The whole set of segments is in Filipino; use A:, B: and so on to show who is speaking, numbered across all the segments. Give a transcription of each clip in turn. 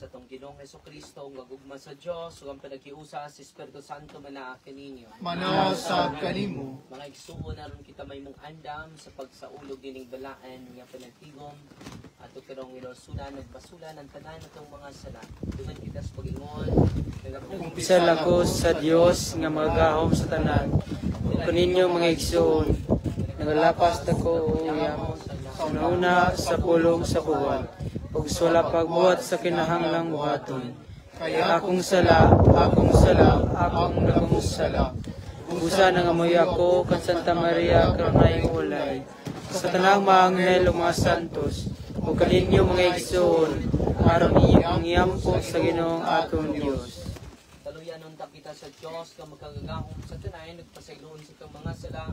A: Sa tong Ginoong Hesukristo nga gugma sa Dios ug ang panagiusa sa Espiritu Santo manaak kaninyo.
B: Manasab kanimo.
A: Mga igsuon aron kita may mong andam sa pagsaulog dining balaan nga panagtigom ato kadong ilosunan nagbasulan ang tanan natong mga sala. Duman kita sa pag-ingon
C: Pisal ako sa Dios nga magahom sa tanan. Kaninyo mga igsuon nagalapas tako uyamo sa nauna sa pulong sa buwan. Ug wala pagbuhat sa kinahanglang buhaton. Kaya akong sala, akong nagong sala. Busa nang amoy ako kan Santa Maria karonay ulay. Sa tanang mga anghel ug mga santos, ug kaninyo mga igsoon, aron inyong iyampo sa Ginoong atong Dios.
A: Taluyanon ta kita sa Dios nga magkagagahom sa tanay nagpasayloon sa kang mga sala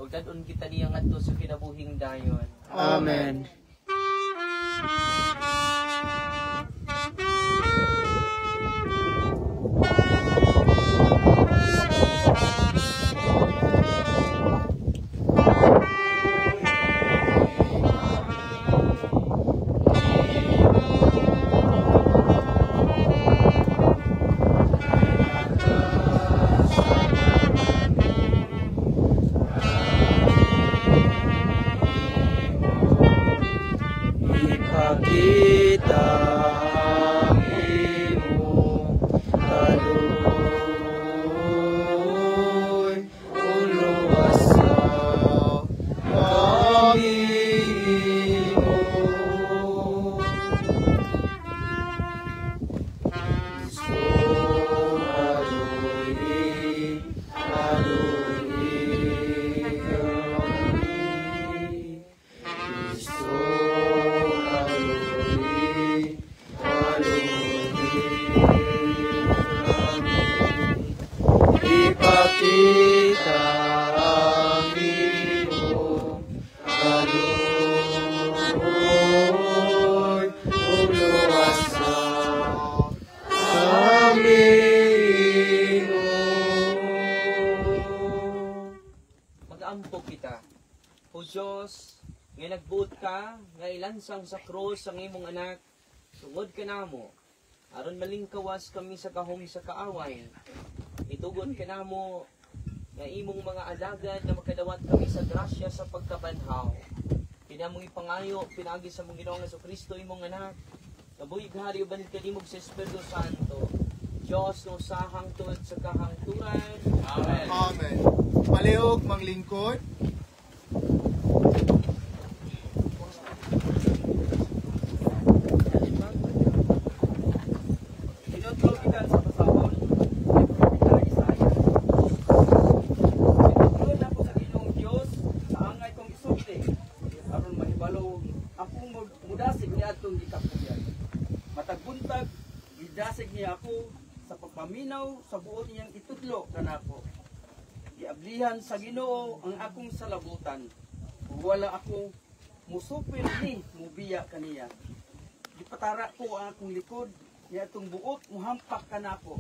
A: ug dadon kita niya ngadto sa kinabuhing dayon.
C: Amen.
A: Sang sa krus ang imong anak, tungod ka namo, aron malingkawas kami sa gahom sa kaaway. Itugon ka namo nga imong mga alagad na makadawat kami sa grasya sa pagkabanhaw. Pinamong ipangayo, pinagi sa mong Ginoong Hesukristo imong anak, nabuhig hari uban kanimog sa Espiritu Santo. Diyos no sahang tuod sa kahangturan.
B: Amen. Amen. Palihog manglingkod.
D: Sa buot niyang itudlo kanako. Giablihan sa Ginoo ang akong salabutan. Ug wala ako musupil ni mubiya kaniya. Gipatara ko ang akong likod, niya itong buot muhampak kanako.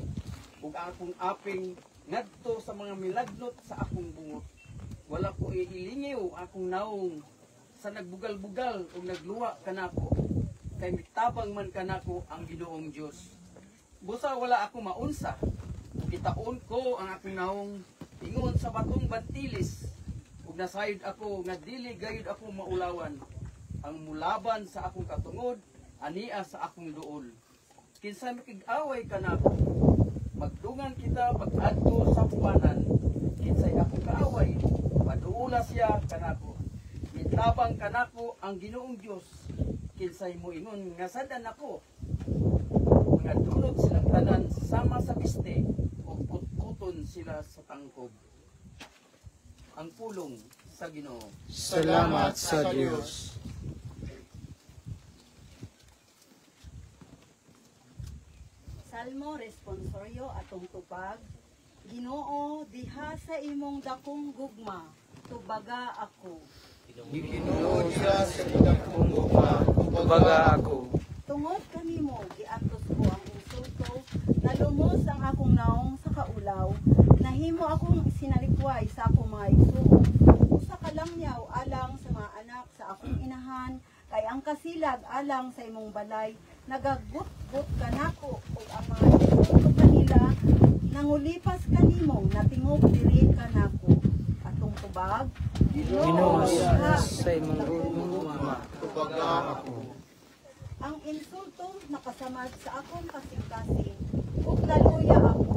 D: Ug ang akong aping ngadto sa mga milagnot sa akong bungot. Wala ko iilingiw akong naong sa nagbugal-bugal o nagluwa kanako. Kay mitabang man kanako ang Ginoong Dios. Busa wala ako maunsa. Gitaon ko ang akong naong ingon sa batong bantilis. Ug nasayod ako nga dili gayud ako maulawan. Ang mulaban sa akong katungod ania sa akong duol. Kinsa makig-away kanako. Magdungan kita pag-adto sa puwanan. Kinsay akong kaaway, paduula siya kanako. Mitabang kanako ang Ginoong Dios. Kinsay mo ingon nga sadan ako. Mga dunot silang tanan sama sa piste o putkuton sila sa tangkob. Ang pulong sa Ginoo.
C: Salamat sa Diyos.
E: Salmo responsorio atong tubag. Ginoo, diha sa imong dakong gugma, tubaga ako.
C: Ginoo siya sa dakong gugma, tubaga ako.
E: Tungod kanimo giatos ko ang insulto, nalumos ang akong naong sa kaulaw, nahimo akong sinalikway sa akong mga igsuon, usa ka langyaw alang sa mga anak sa akong inahan, kay ang kasilag alang sa imong balay, nagagut-gut kanako ug ang mga insulto kanila nangulipas kanimo natingog diri kanako. Atong tubag,
C: Ginoo siya sa imong gugma,
B: Tubaga ako.
E: ang insulto nakasamad sa akong kasing-kasing ug laluya ako.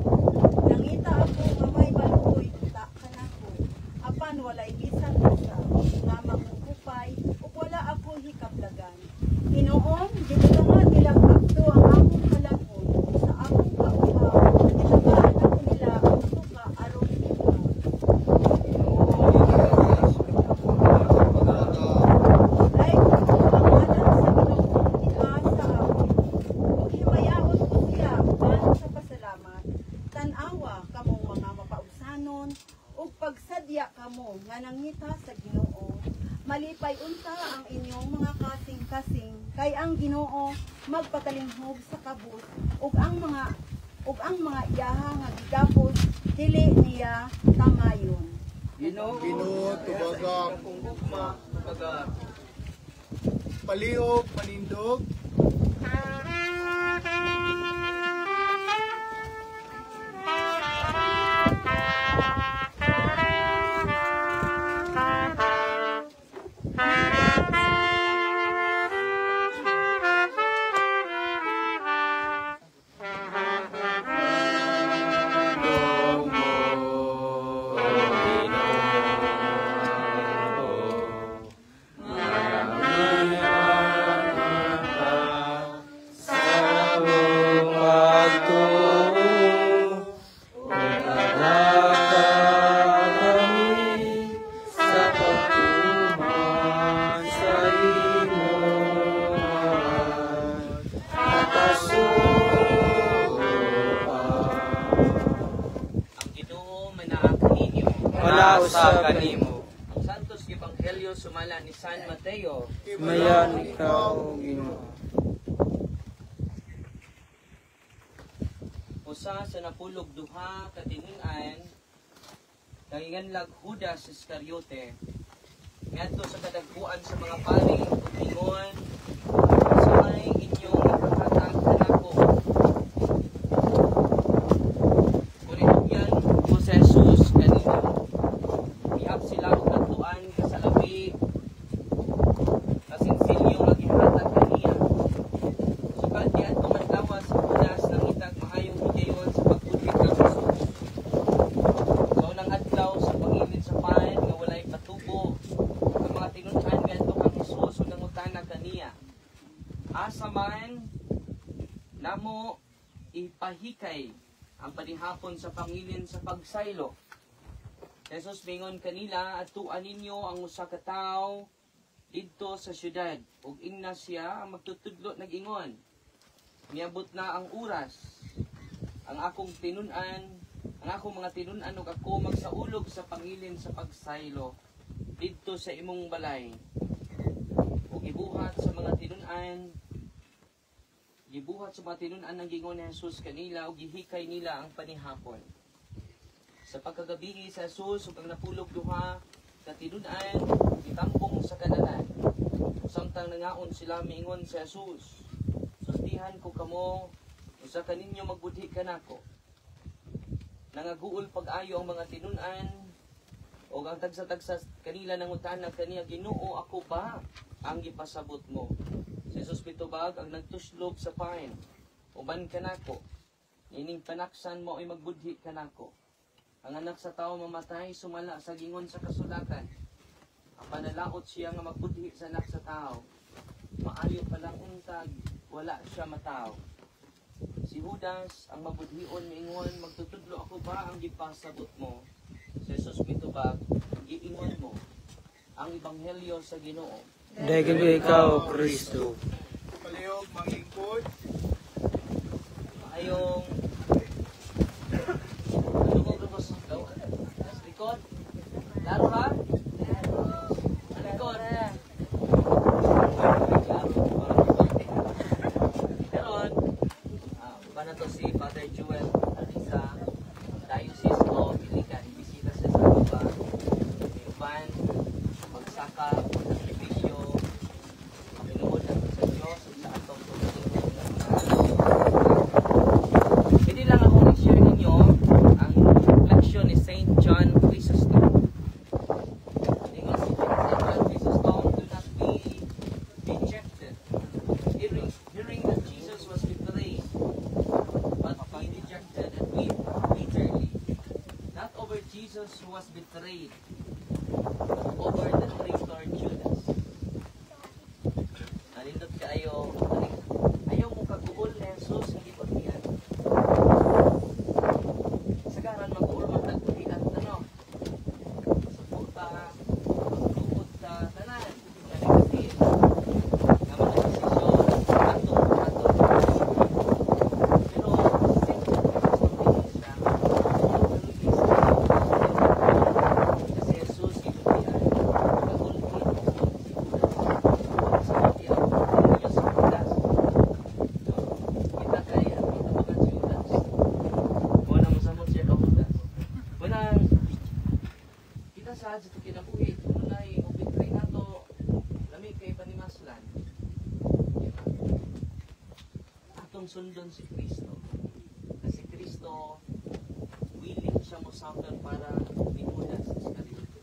E: Nangita ako nga may baluoy ta kanako. Apan walay bisan usa nga magukupay ug wala ako hikablagan. Hinoon gibutanga nila abdo ang akong kalakon sa akong kauhaw. Gitagaan ako nila ang suka aron ikaw. Ay, ang anak sa Ginoo itaasa ako. Ug himayaon ko siya ban sa pasalamat. Tan-awa kamong mga mapausanon ug pagsadya kamo nga nangita sa Ginoo. Malipay unta ang inyong mga kasing-kasing kay ang Ginoo magpakalinghog sa kabus ug ang mga iyaha nga gigapos dili niya tamayon.
D: Ginoo,
B: Tubaga.
A: Kung gugma, tubaga.
B: Palihog, panindog.
A: Ang Ginoo manaakaninyo.
C: Wala usa kanimo.
A: Ang Santos Ebanghelyo sumala ni San Mateo.
C: Mayan ikaw, Ginoo.
A: Usa sa napulog duha ka tinun-an nanginganlag Judas Iscariote. Ngadto sa kadagkuan sa mga pari ug ingon, "Samay inyong ikahatag kanako." Kunitugyan mo sa Jesus kanina. Ihap sila og kadtuan sa labi kasing silyo nga gihatag kaniya. Sukat di adto man lawas sa Judas nangitag maayong higayon sa pagputlit kang Jesus. So nang adlaw sa pangilid sa pan nga walay patubo, ang mga tinun-an ngadto kang Jesus ug nangutana kaniya, asa man namo ipahikay ang panihapon sa pangilin sa pagsaylo. Jesus mingon kanila, atuan ninyo ang usa ka tawo didto sa syudad ug ingna siya ang magtutudlo nag-ingon. Niabot na ang oras. Ang akong mga tinun-an ug ako magsaulog sa pangilin sa pagsaylo didto sa imong balay. tinunan, gibuhat sa mga tinunan ng gingon ni Jesus kanila o gihikay nila ang panihapon. Sa pagkagabi sa Jesus, ug ang napulog duha ka tinunan, gitambong sa kanalan. Samtang nangaon sila miingon sa Jesus, sultihan ko kamo, usa kaninyo magbudhi kanako. Nangaguol pag-ayo ang mga tinunan, o ang tagsa-tagsa kanila nangutan na kaniya, Ginoo, ako ba ang gipasabot mo? Si Jesus pitubag ang nagtuslog sa pain, uban kanako, ining panaksan mo ay magbudhi kanako. Ang anak sa tao mamatay, sumala sa gingon sa kasulatan. Ang panalaot siya nga magbudhi sa anak sa tao. Maayo palang untag, wala siya matao. Si Judas, ang mabudhion miingon, magtutudlo ako ba ang gipasabot mo? Si Jesus mitubag, giingon mo ang ebanghelyo sa Ginoo.
C: Dahil ikaw, Kristo.
B: Palihog, mangingkod.
A: Ayong lumog-lumos likod. Laro ha? Likod. Karon, ba na to si Father Joel Alisa, Diocese of Iligan. Bisita sa baba. Uban, magsaka, magsakripisyo, makinuod natin sa Diyos at sa atong pwede lang akong i-share ninyo ang reflection ni St. John Chrysostom. Ingon si St. John Chrysostom, do not be dejected, hearing that Jesus was betrayed, but be dejected and weep bitterly, not over Jesus who was betrayed, but over the traitor Judas. Nalindot kayo, ayaw mo kaguol na Jesus, hindi ko niyan. Sagaran mag-uul magtagpulian, ano? Suporta, magtukod sa tanan, naligasin, naman ang desisyon, atong. Pero, kasi Jesus, ginulian, kagulkin, sa katiyaw, Diyos sa Judas. Kita kaya, kita mga Judas. Wala mo samot siya kahudas. Wala, kita sa dito kinabuhi, kung na yung bitray na to, lamig kay panimaslan. Diba? Atong sundon si Kristo. Kasi Kristo, willing siya mo suffer para ni Judas Iscariote.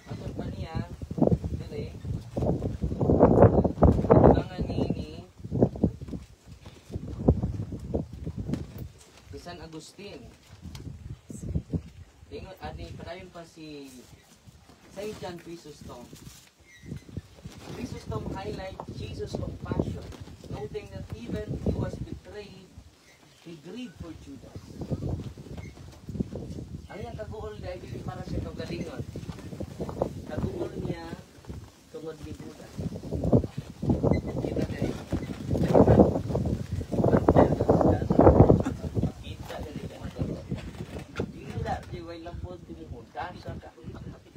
A: Atong pa niya, dili, kailangan ni San Agustin. Ingon, padayon pa si St. John Chrysostom. Chrysostom highlight Jesus' compassion, noting that even he was betrayed, he grieved for Judas. Ang iyang kaguol dahil hindi para siya kagalingon. Kaguol niya tungod ni Judas. Kita kayo.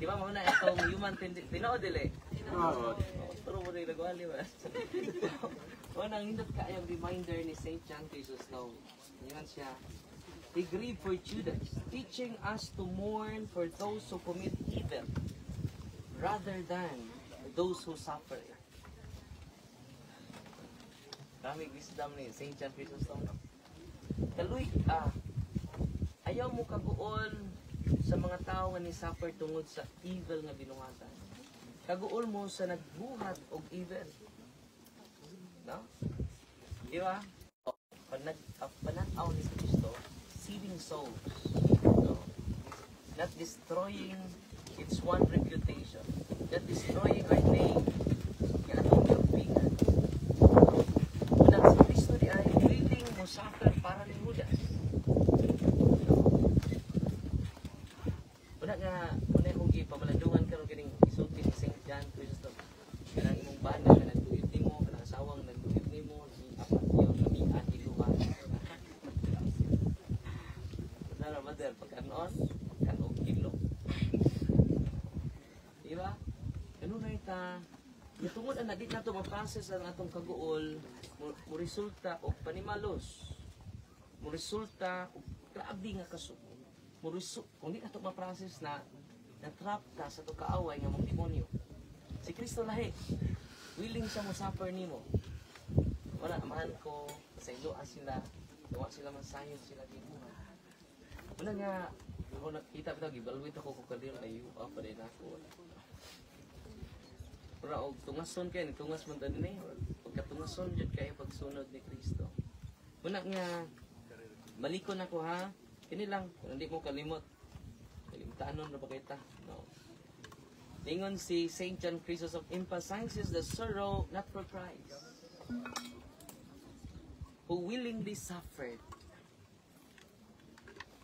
A: Di ba muna itong human tinood dili? Pero mo rin nagwali ba? Unang hindot kayang reminder ni St. John Chrysostom. Yan siya. He grieved for Judas, teaching us to mourn for those who commit evil rather than those who suffer. Daming wisdom ni St. John Chrysostom. Kaluy, ayaw mo kaguol sa mga tao nga ni suffer tungod sa evil nga binuhatan. Kaguol mo sa nagbuhat og evil. No? Di ba? Pag pananaw ni Kristo, saving souls. No? Not destroying its one reputation. Not destroying our name. Kaya atong gawingan. Unang si Kristo di ay willing mo suffer para ni Judas. Muna kong ipamalandungan ka rin isulti ni St. John Chrysostom. Kanang imong banda na nagduyot ni mo, kanang asawang nagduyot ni mo, apat yun, kamihan, iluhan. Nara, mother, pagkanoon, kanog, kilo. Diba? Ano na ita, na ito ma-process ang atong kaguol, mo resulta o panimalos. Mo resulta o grabe nga kasuko. Kung di na ito ma-process na na-trap ka sa ito kaaway nga mong demonyo. Si Kristo lahi. Willing siya mo suffer nimo. Wala, mahal ko, sa iloa sila, gawa sila masayon sila gibuhat. Wala nga, kung nakita ko, gibalwit ako kung kalir na iyo, pa rin ako. Pero og tungason kayo, tungas man din eh. Pagkatungason dyan kayo pagsunod ni Kristo. Muna nga, malikon ako ha. Kini lang, kung hindi mo kalimot. Kalimtanon na ba kita? No. Lingon si St. John Chrysostom emphasizes the sorrow not for Christ, who willingly suffered,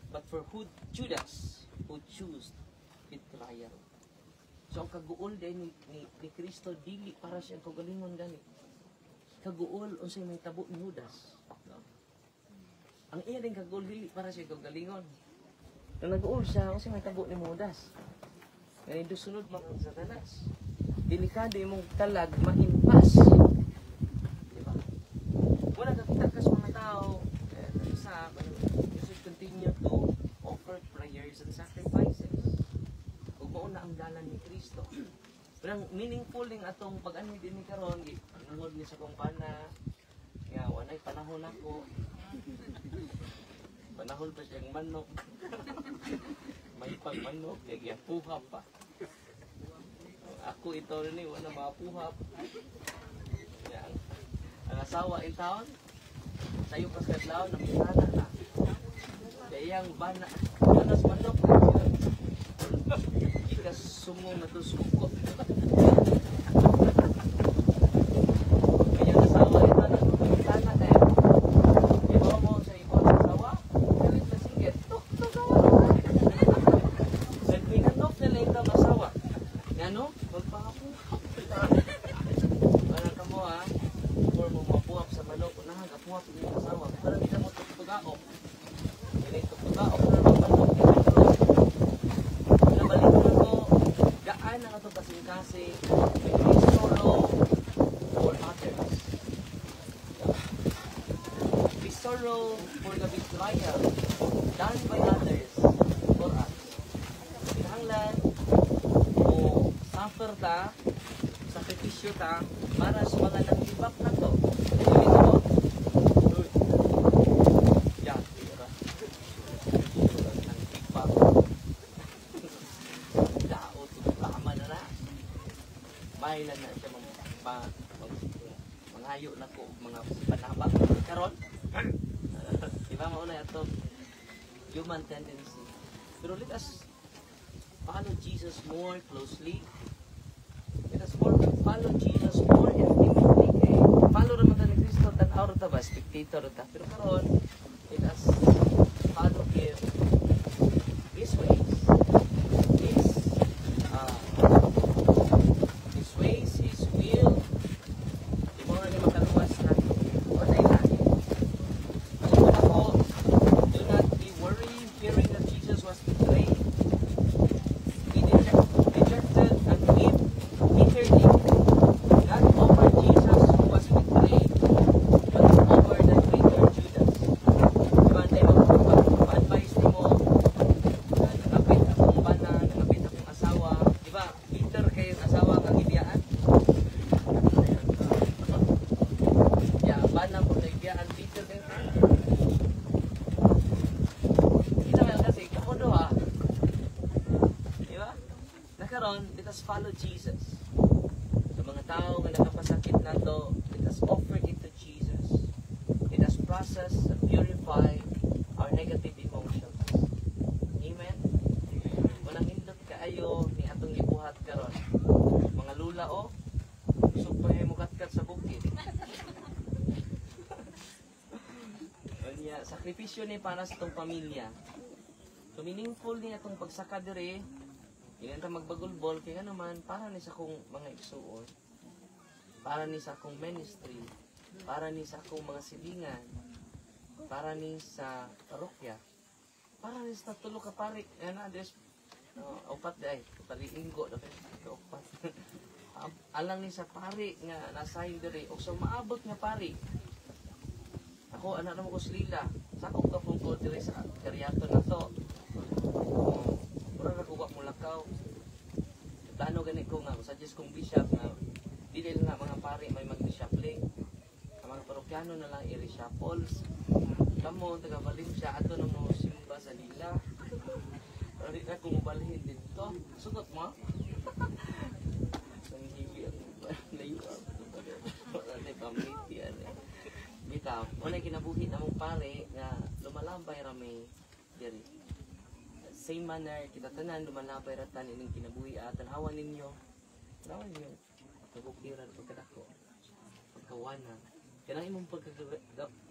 A: but for Judas, who chose betrayal. So ang kaguol din ni Kristo dili para siyang kagalingon gani. Kaguol unsay may tabo ni Judas. No? Ang iya din kaguol dili para siyang kagalingon. Nang naguol siya unsay may tabo ni Judas. Ngayon sunod mga Satanas. Delikado imong talag maimpas. Diba? Wala kakita ka sa mga tao. Isa, you should continue to offer prayers and sacrifices. Mauna ang dalan ni Kristo. Pero meaningful din atong pag-anhi din ni karon, ingod ni sa kumpana, nga walay panahon ako. Panahon pa siyang manok. May pagmanok, kaya puhap pa. Ako ito rin wala mapuhap. Ang asawa in town, sayo pas kadlaw na bisana na. Kaya yung bana, banas manok. Ikas sumong na to suko. Kaya nasawa ito na sana kaya. Ibaw mo sa ipon sa sawa, galit na sige. Tok. Nagpingatok nila ito masawa. Ano? Magpangapo. Para ka mo ha, before mo mapuhap sa manok, unahan kapuhap niyo masawa. Para di ka mo tugaok. Hindi tugaok na ng manok. Ang atong kasing-kasi may sorrow for others. We sorrow for the betrayal done by others for us. Kinahanglan o suffer ta, sakripisyo ta para sa mga nag-give up na to. Yan, tira. Nag-give up. Bahilan na siya manghayo na ko mga panabak karon. Diba mauna ito human tendency. Pero let us follow Jesus more closely. Let us follow Jesus more intimately. Okay? Follow naman ni Kristo tanaw ta ba spectator ta. Pero karon let us follow Him His ways. His will, di mo na makaluwas na patay natin. Kasi ako, do not be worried hearing that Jesus was betrayed. He dejected and wept bitterly, not over Jesus who was betrayed, but over the traitor Judas. Diba, tayo mag-advise ni mo, nangapit akong bana, nangapit akong asawa. Diba, bitter kayo yung asawa ng ibiyaan. Bana po na ibiyaan bitter kayo. Hindi naman kasi, kapuno ha. Diba? Nakaroon, let us follow Jesus. Sa mga tao na nakapasakit na to, let us offer it to Jesus. Let us process and purify our negative emotions. Amen? Walang hindot kaayo ni atong ibuhat karon. Mga lula o, supay mo katkat sa bukid. Sakripisyo ni para sa itong pamilya. So meaningful ni atong pagsaka dire, hindi ka magbagulbol, kaya naman para ni sa akong mga igsuon, para ni sa akong ministry, para ni sa akong mga silingan, para ni sa parokya, para ni sa tulo ka pari, address, upat day, paliinggo, upat. alang ni sa pari nga nasahin diri o sa maabot nga pari. Ako anak namo ko silila. Sakop ka pong ko diri sa karyato na to. Mura na kuha mo lakaw. Plano gani ko nga suggest kong bishop nga dili lang mga pari may mag-reshuffling. Ang mga parokyano na lang i-reshuffle. Kamo taga Valencia ato na mo simba sa lila. Pero di na ko mabalhin dito. Sugot mo? Ang hibi ang layout. Wala na community yan. Bitaw, unay kinabuhi na mong pare nga lumalambay rami diri. Same manner, kita tanan lumalambay ratan ining kinabuhi tanawan ninyo. Tanawan ninyo. Kabukiran pagkadako. Pagkawanan. Kanang imong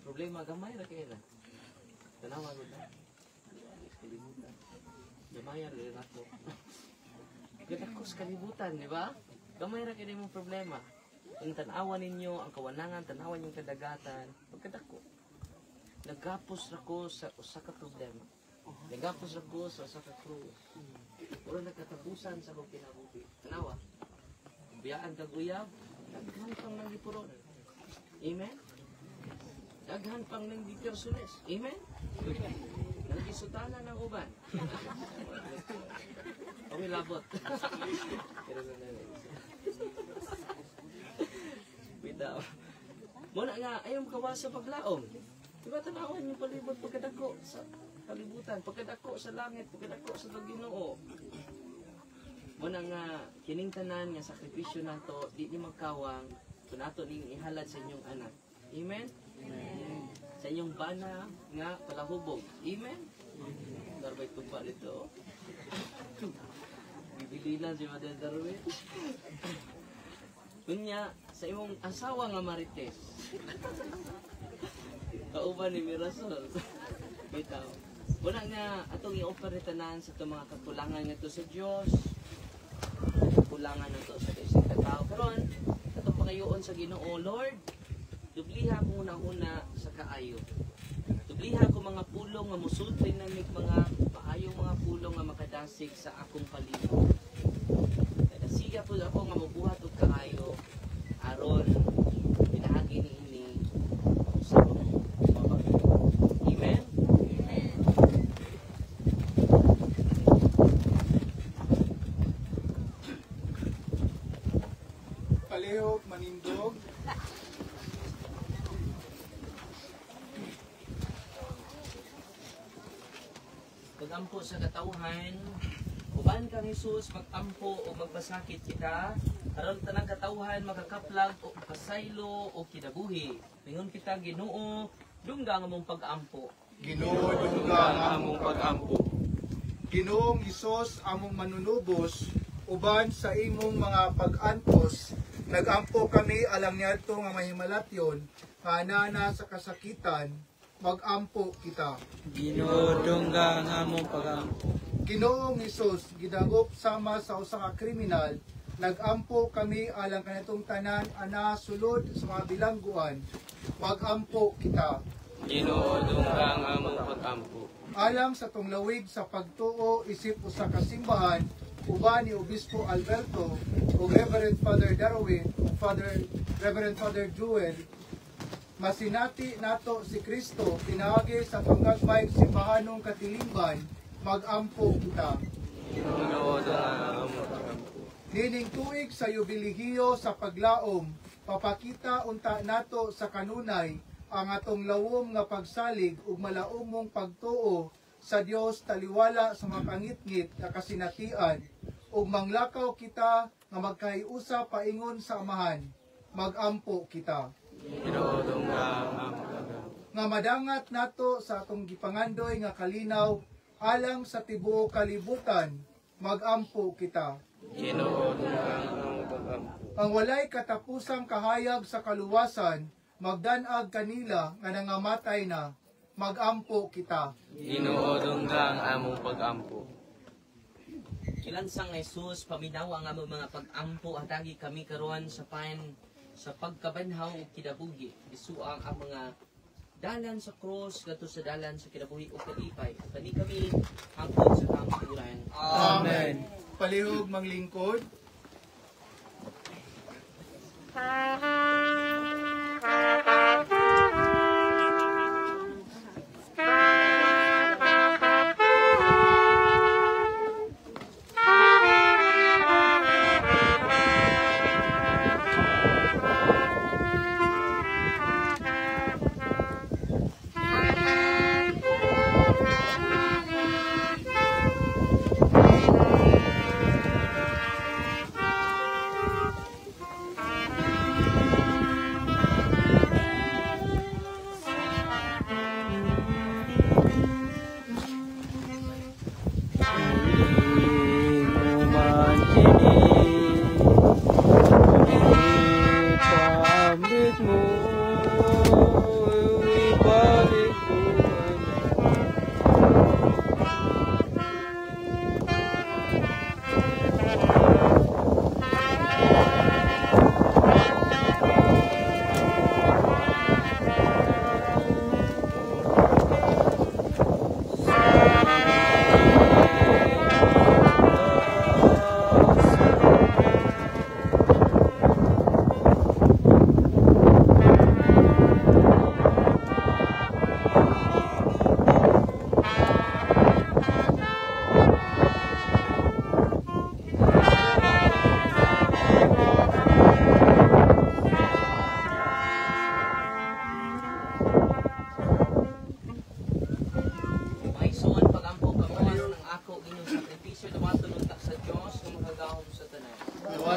A: problema gamay ra kay na. Tanawan mo na. Kalibutan. Gamay ra rin ako. Kadako sa kalibutan, di ba? Gamay ra kay imong problema. Ang tanawan ninyo, ang kawanangan, tanawan yung kadagatan, pagkadako. Nagapos ako sa usa ka problema. Nagapos ako sa usa ka krus. Wala nagkatapusan sa akong kinabuhi. Tanawa. Biyaan kag uyab, daghan pang nang gipuron. Amen? Daghan pang nang gipersunes. Amen? Nagisutana ng uban. Okay, labot. Bitaw. Muna nga, ayaw kawas sa paglaom. Diba tanawan yung palibot pagkadako sa kalibutan, pagkadako sa langit, pagkadako sa Ginoo. Muna nga, kining tanan nga sakripisyo nato, di ni magkawang, kung nato ning ihalad sa inyong anak. Amen? Amen. Sa inyong bana nga palahubog. Amen? Darbay tuba dito. Bibili lang si Madel Darwin. Kunya, sa imong asawa nga Marites. Kauban ni Mirasol. Bitaw. Wala nga, atong i-offer tanan sa itong mga kakulangan nga to sa Diyos. Kakulangan na to sa isang katao. Karon, atong pangayoon sa Ginoo, Lord, dubliha ko una sa kaayo. Dubliha ko mga pulong nga musulti na mga paayong mga pulong nga makadasig sa akong palibot. Nagasiga po ako nga mabuhat og kaayo aron pinahagi ni ini sa mga Amen? Amen.
B: Palihog, manindog.
A: Pagampo sa katauhan, uban kang Jesus magampo o magpasakit kita, aron tanang katauhan makakaplag o pasaylo o kinabuhi. Mingon kita Ginoo, dungga nga mong pag-ampo.
B: Ginoo dungga nga among pag-ampo. Ginoong Isos among manunubos, uban sa imong mga pag-antos, nagampo kami alang niadto nga mahimalatyon, nga anana sa kasakitan, mag-ampo kita.
C: Ginoo dungga nga among pag-ampo.
B: Ginoong Isos, gidangop sama sa usa ka kriminal, nagampo kami alang kanitong tanan ana sulod sa mga bilangguan, mag-ampo kita.
C: Ginoo dungga nga among pag-ampo.
B: Alang sa tunglawig sa pagtuo isip usa ka simbahan, uban ni Obispo Alberto o Reverend Father Darwin o Reverend Father Jewel, masinati nato si Kristo pinaagi sa panggagmayng simbahanong katilingban, mag-ampo kita.
C: Ginoo dungga nga among pag-ampo.
B: Nining tuig sa yubilihiyo sa paglaom, papakita unta nato sa kanunay ang atong lawom nga pagsalig ug malaumong pagtuo sa Dios taliwala sa mga pangitngit nga kasinatian ug manglakaw kita nga magkahiusa paingon sa amahan, mag-ampo kita.
C: Ginoo dungga nga among pag-ampo.
B: Nga madangat nato sa atong gipangandoy nga kalinaw alang sa tibuok kalibutan, mag-ampo kita.
C: Ginoo dungga nga among pag-ampo.
B: Ang walay katapusang kahayag sa kaluwasan, magdanag kanila nga nangamatay na, mag-ampo kita.
C: Ginoo dungga nga among pag-ampo.
A: Ilansang Jesus, paminawa nga among mga pag-ampo, hatagi kami karon sa pagkabanhaw o kinabuhi. Isuang ang mga dalan sa cross, gato sa dalan sa kinabuhi o kalipay. Kani kami hangtod sa kampuran.
B: Amen. Palihog manglingkod.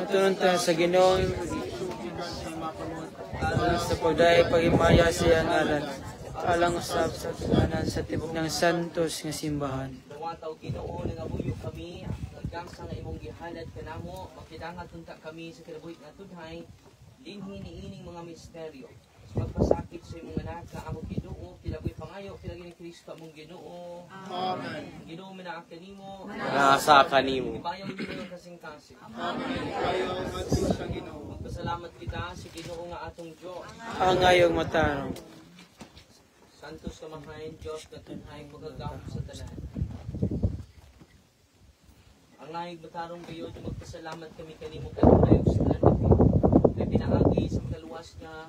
C: Tunta sa Ginoong sa pagdaya pagimaya siya ngalan alang usab sa tumanan sa tibok ng santos nga simbahan.
A: Nawataw Ginoo nga buyo kami hanggang sa nga imong gihalad kanamo makidangat tunta kami sa kinabuhi nga tudhay dinhi niining mga misteryo. Magpasakit sa imong anak nga among Ginoo kilaboy pangayo pinagi ni Kristo among Ginoo. Amen. Ginoo minaak kanimo
C: Nasa kanimo.
A: ibayaw ninyo ang kasing-kasing.
B: Amen. Kayo nga sa Ginoo.
A: Magpasalamat kita sa Ginoo nga atong Dios.
C: Ang ngayong matarong.
A: Santos kamahain Dios nga tunhay pagagahom sa tanan. Ang ngayong matarong gayod magpasalamat kami kanimo kanunay sa tanan natin. Kay pinaagi sa kaluwas nga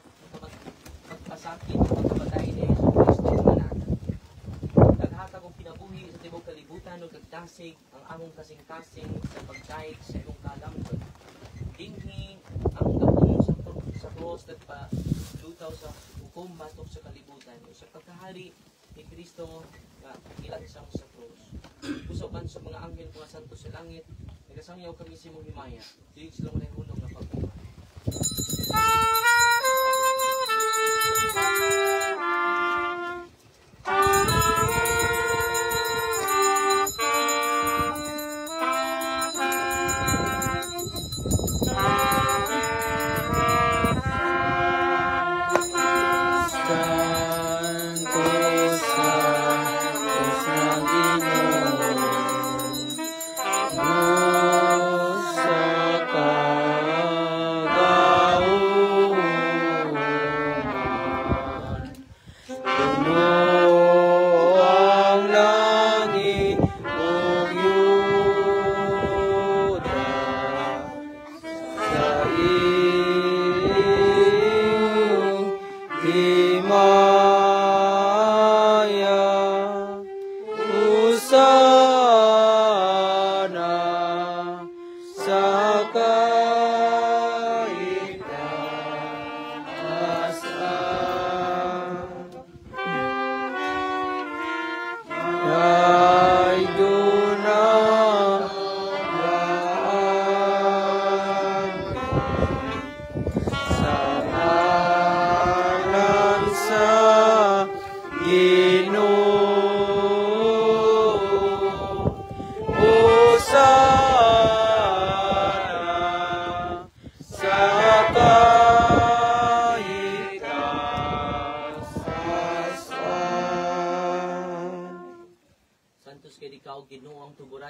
A: magpasakit at pagkamatay ni Jesus Kristo ang anak. Naghatag og pinabuhi sa tibok kalibutan ug nagdasig ang among kasing-kasing sa pagdayeg sa imong kalamdot. Dinhi ang gahom sa cross nagpalutaw sa hukom batok sa kalibutan. Sa pagkahari ni Kristo nga ilansang sa cross. Usaban sa mga anghel mga santo sa langit, nagasangyaw kami sa imong himaya. Dili sila walay hulog nga pagbuhat.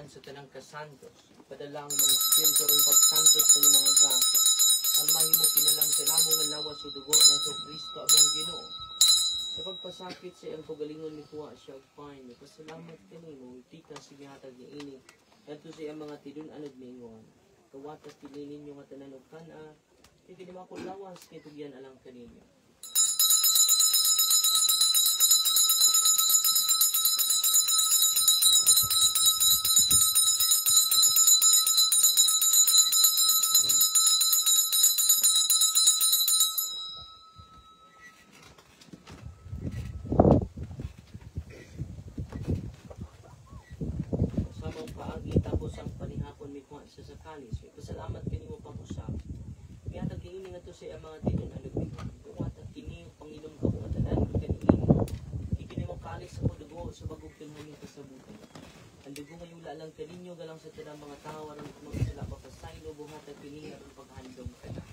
A: sa tanang kasantos, padala ang mga spirito rin pagsantos sa mga gas. Ang mahimo pinalang kanamo nga lawas o dugo na ito Kristo among Ginoo. Sa pagpasakit sa iyang pagalingon ni kuha siya fine. Pasalamat kanimo, tika sa gihatag ni ini. Kadto sa iyang mga tidun-anod ningon. Kawatas pili ninyo nga tanan og kana, Hindi naman ko lawas, kaya tugyan alang kaninyo. Samang paagi tapos ang panihapon may kuha sa kalis. Pasalamat kanimo pag-usap. Kaya nag-iining ito sa mga tinon alugin. Kuwat at kini Panginoon ka kung atanan kanino. Ikini mo kalis sa dugo sa bagong pinhaling kasabutan. Ang dugo ngayon lalang kaninyo galang sa tanang mga tao aron mga sila mapasaylo buhat at kini aron paghandong ka na.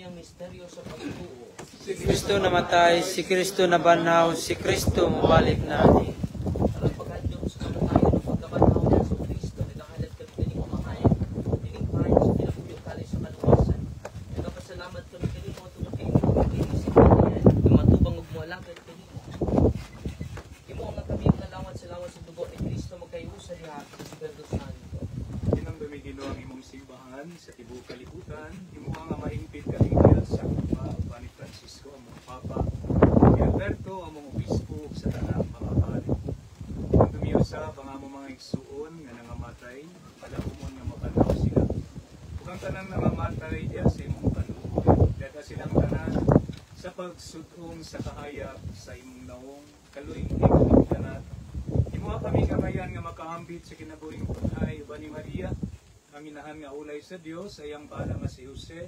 A: Ang misteryo sa pagtuo.
C: Si Kristo namatay, si Kristo nabanaw, si Kristo mabalik natin.
A: Alang paghandong sa kamatayan ng pagkabanaw ng sa Kristo, naghahalat kami kaning mamahayan, nilingpahan sa kinapulong kali sa kaluwasan. Nagpasalamat kami kanimo tungod kay imo ang inisip niyan, na matubang ug moalagad kanimo. Imo ang kami nalawan sa lawas sa dugo ni Kristo magkayusa diha sa Espiritu Santo.
F: Tinamdami Ginoo ang imong simbahan sa tibuok kalibutan, imo nga maingpid kami sa Papa ni Francisco among Papa, ni Alberto among obispo sa tanang mga pari. Tinamdami sa mga igsuon nga nangamatay, palaumon nga mapanaw sila. Ug ang tanang nangamatay diya sa imong panuod, dada silang tanan sa pagsudong sa kahayag sa imong naong kaluing imong tanan. Imo kami kamayan nga makahambit sa kinabuhing buhay uban ni Maria, ang inahan nga ulay sa Dios, ayang bala nga si Jose,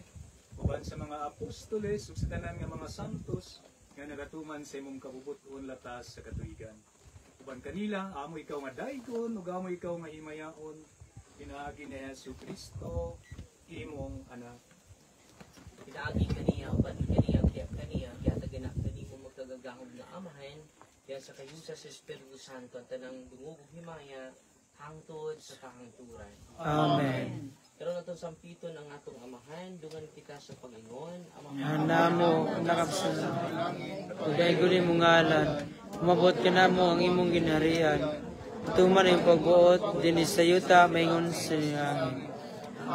F: uban sa mga apostoles ug sa tanan nga mga santos nga nagatuman sa imong kabubuton latas sa katuigan. Uban kanila, amo ikaw nga daygon ug amo ikaw nga himayaon, pinaagi ni Jesucristo, imong anak.
A: Pinaagi kaniya, uban kaniya, kaya taganak kanimo magkagagahog na amahan, kaya sa kayusa sa Espiritu Santo, ang tanang dungog ug himaya, hangtod sa kahangturan.
C: Amen.
A: Pero natong sampiton ang atong amahan, dungan kita sa Panginoon,
C: Hanamo, nakapsala. Ugay-guli mo ngalan, umabot ka na mo ang imong ginharian. Tuman ang pagbuot, dinis sa yuta, maingon sa niyangin.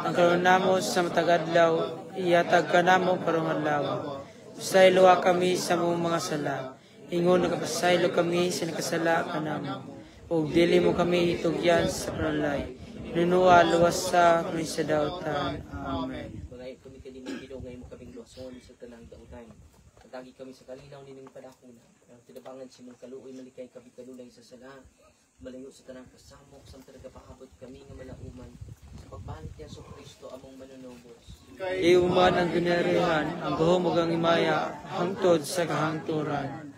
C: Ang karoon namo sa matagadlaw, iyatag ka namo karong adlaw. Pasaylo kami sa mong mga sala. Ingon nakapasaylo kami sa nakasala ka namo. Ug dili mo kami itugyan sa panalay. Nunuwa luwas sa kami sa dautan. Amen.
A: Bagay kami kanimong Ginoo ngayon mo kaming luwason sa tanang dautan. Matagi kami sa kalinaw nining padakuna. Ang tinabangan si mong kaluoy malikay kami kalulay sa sala. Malayo sa tanang pasamok sa tagapaabot kami nga malauman. Sa pagbalik niya sa Kristo among manunubos.
C: Iuman ang ginarihan, ang buhomog ang imaya, hangtod sa kahangturan.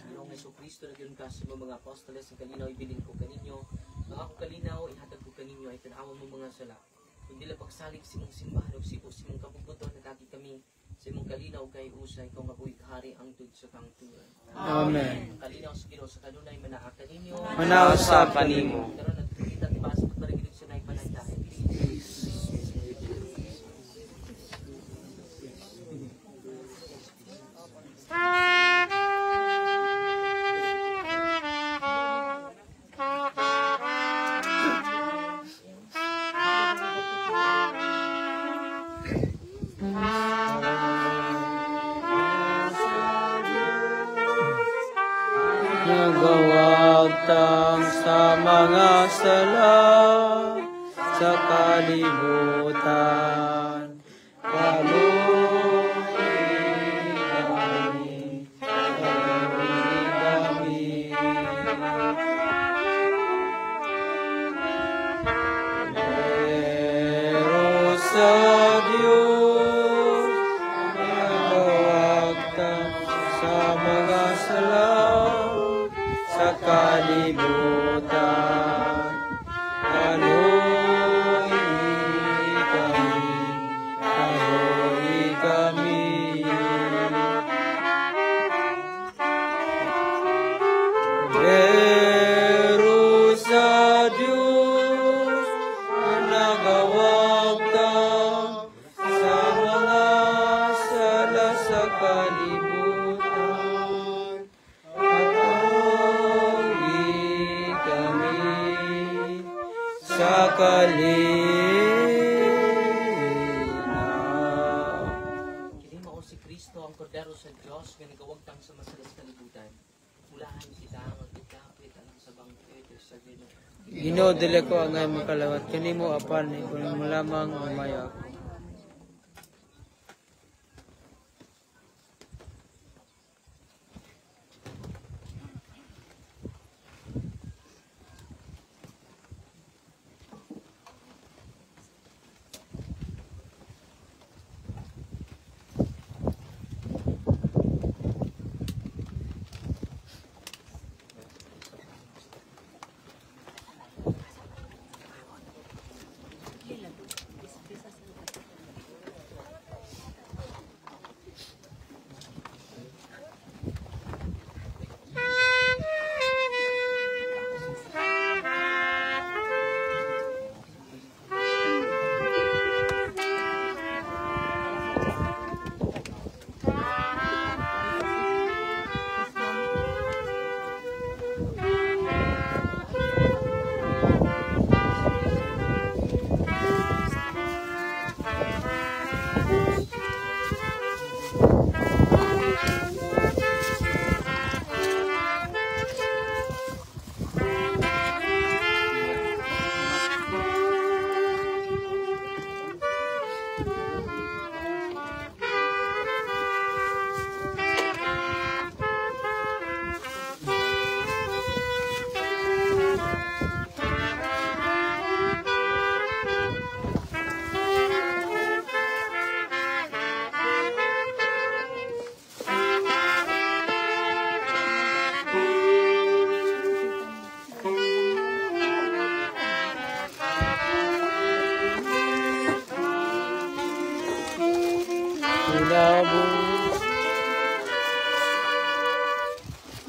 A: Kristo na ganoon ka sa mga apostoles ang kalinaw ibilin ko kaninyo ang ako kalinaw ihatag ko kaninyo ay tanawan mo mga sala kung dila pagsalig si mong simbahan o si mong kabubuton na dagi kami sa mong kalinaw kay usay kung mabuhi kahari ang tud sa kangturan.
C: Amen.
A: Ang kalinaw sa Ginoo sa kanunay manaakan ninyo
C: Manaw sa panimo.
A: pero nagkita ti basa pagbarigid sa nay panay dahil
C: Nagawagtang sa mga sala sa kalibutan. Kaluoy kami, kaluoy kami. Pero sa Diyos, nagawagtang sa mga sala sa kalibutan. Kaluoy kami, kaluoy kami. Pero sa Diyos na nagawagtang sa kalibutan, patuloy kami sa kalinaw.
A: Kini mao si Kristo ang kordero sa Dios nga nagawagtang sa masalas kalibutan. Ulahan kita ang magkapit alang sa bangkete sa Ginoo.
C: Ginoo, dili ko ang imong kalawat kanimo apan kung mo lamang umaya ako.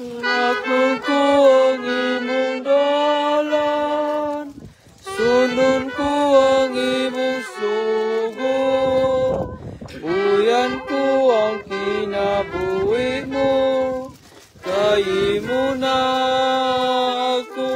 C: Lakon ko ang imong dalan, sunod ko ang imong sugo, buyan ko ang kinabuhi mo, kay mo na ako.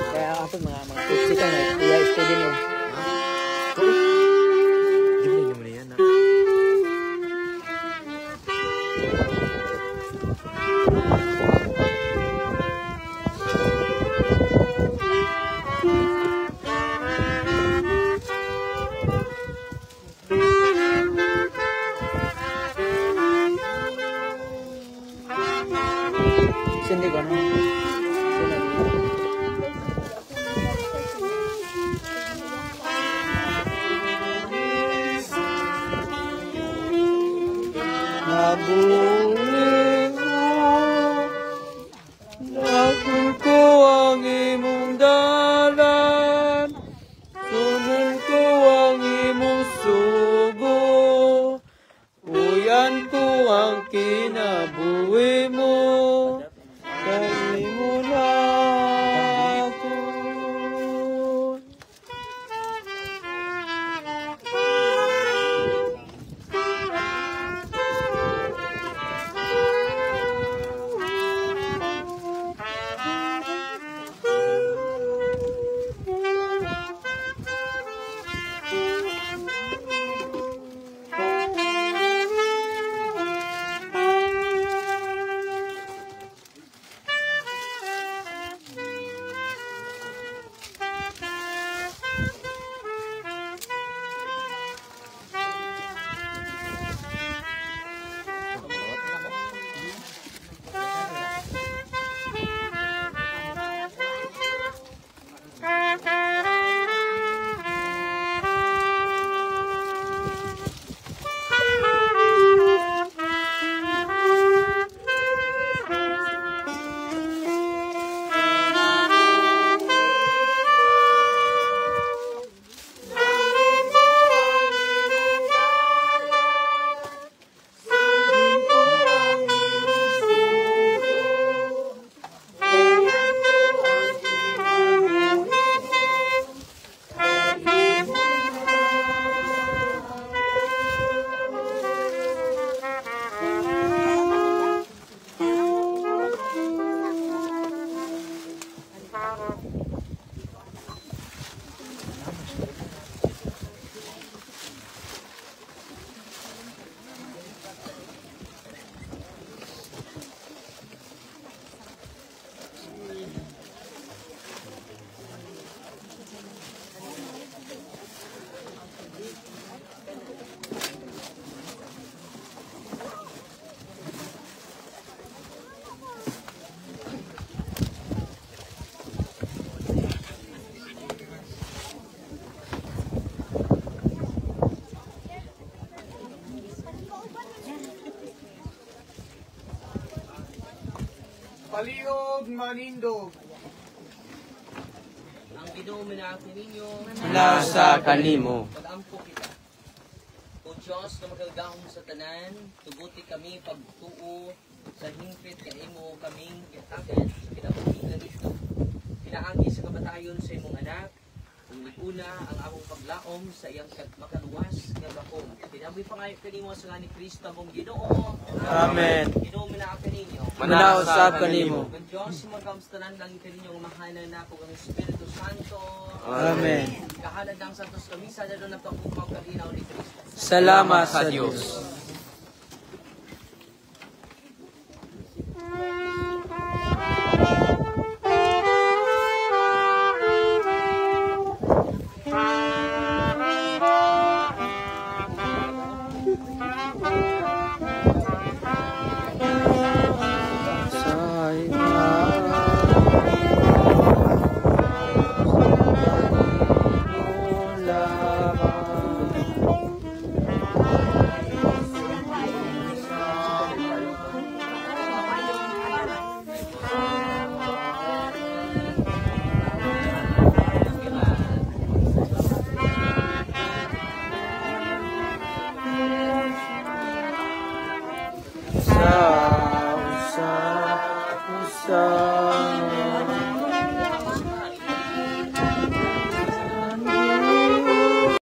G: Kaya ako mga kusika na iya steady mo.
A: Gimana mo yan?
G: Sindi ko no.
C: Nabuling mo, lakon ko ang imong dalan, sunod ko ang imong sugo, uyan ko ang kinabuhi mo, kay mo na ako.
B: Palihog manindog.
A: Ang Ginoo minaaki ninyo,
C: Nasa kanimo.
A: pag-ampo kita. O Diyos na magagahom sa tanan, tuguti kami pagtuo sa hingpit kay imo kaming gitagan sa kinabuhian nito. Pinaagi sa kamatayon sa imong anak, kung una ang among paglaom sa iyang makaluwas nga bakong. Pinaboy pangayo kanimo sa ngani Kristo mong Ginoo.
C: Amen.
A: Ginoo minaaki ninyo.
C: Manausap kanimo.
A: Ang Diyos magkamstanan lang kaninyo nga mahanan na po ang Espiritu Santo.
C: Amen.
A: Kahalad ng Santos Kamisa na doon ang pagkumaw kalinaw ni Kristo.
C: Salamat sa Diyos. Sa